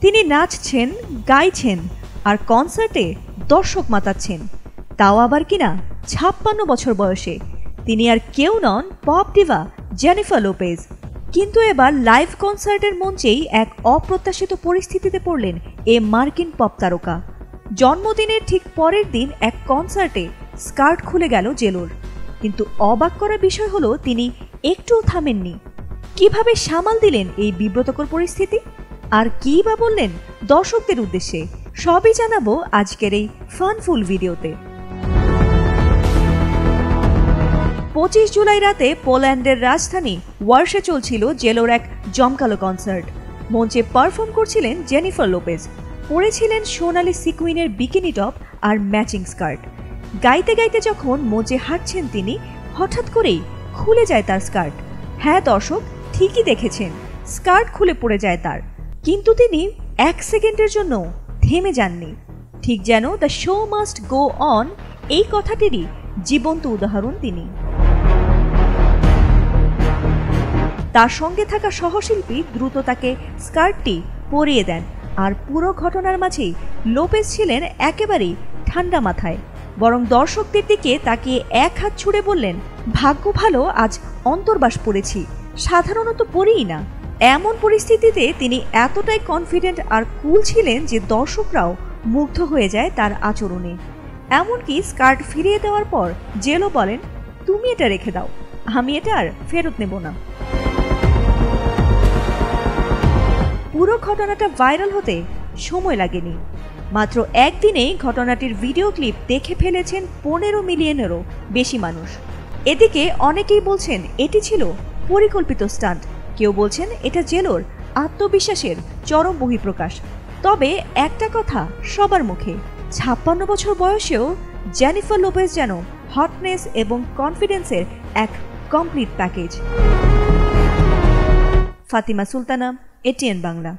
তিনি নাচছেন, গাইছেন আর কনসার্টে দর্শক মাতাচ্ছেন, তাও আবার কিনা ৫৬ বছর বয়সে। তিনি আর কেউ নন পপ ডিভা জেনিফার লোপেজ। কিন্তু এবার লাইভ কনসার্টের মঞ্চেই এক অপ্রত্যাশিত পরিস্থিতিতে পড়লেন এ মার্কিন পপ তারকা। জন্মদিনের ঠিক পরের দিন এক কনসার্টে স্কার্ট খুলে গেল জেলোর। কিন্তু অবাক করা বিষয় হলো তিনি একটুও থামেননি। কিভাবে সামাল দিলেন এই বিব্রতকর পরিস্থিতি, আর কী বা বললেন দর্শকদের উদ্দেশ্যে, সবই জানাবো আজকের এই ফানফুল ভিডিওতে। ২৫ জুলাই রাতে পোল্যান্ডের রাজধানী ওয়ার্সে চলছিল জেলোর এক জমকালো কনসার্ট। মঞ্চে পারফর্ম করছিলেন জেনিফার লোপেজ। পরেছিলেন সোনালি সিকুইনের বিকিনি টপ আর ম্যাচিং স্কার্ট। গাইতে গাইতে যখন মঞ্চে হাঁটছেন তিনি, হঠাৎ করেই খুলে যায় তার স্কার্ট। হ্যাঁ দর্শক, ঠিকই দেখেছেন, স্কার্ট খুলে পড়ে যায় তার। কিন্তু তিনি ১ সেকেন্ডের জন্য থেমে যাননি। ঠিক যেন the show must go on এই কথাটিরই জীবন্ত উদাহরণ তিনি। তার সঙ্গে থাকা সহশিল্পী দ্রুত তাকে স্কার্টটি পরিয়ে দেন, আর পুরো ঘটনার মাঝেই লোপেজ ছিলেন একেবারেই ঠান্ডা মাথায়। বরং দর্শকদের দিকে তাকিয়ে এক হাত ছুড়ে বললেন, ভাগ্য ভালো আজ অন্তর্বাস পড়েছি, সাধারণত পড়িই না। এমন পরিস্থিতিতে তিনি এতটাই কনফিডেন্ট আর কুল ছিলেন যে দর্শকরাও মুগ্ধ হয়ে যায় তার আচরণে। এমনকি স্কার্ট ফিরিয়ে দেওয়ার পর জেলো বলেন, তুমি এটা রেখে দাও, আমি এটা আর ফেরত নেব না। পুরো ঘটনাটা ভাইরাল হতে সময় লাগেনি। মাত্র একদিনেই ঘটনাটির ভিডিও ক্লিপ দেখে ফেলেছেন ১৫ মিলিয়নেরও বেশি মানুষ। এদিকে অনেকেই বলছেন এটি ছিল পরিকল্পিত স্টান্ট, কেউ বলছেন এটা জেলোর আত্মবিশ্বাসের চরম বহিঃপ্রকাশ। তবে একটা কথা সবার মুখে, ৫৬ বছর বয়সেও জেনিফার লোপেজ যেন হটনেস এবং কনফিডেন্সের এক complete package. Fatima Sultana, ATN Bangla.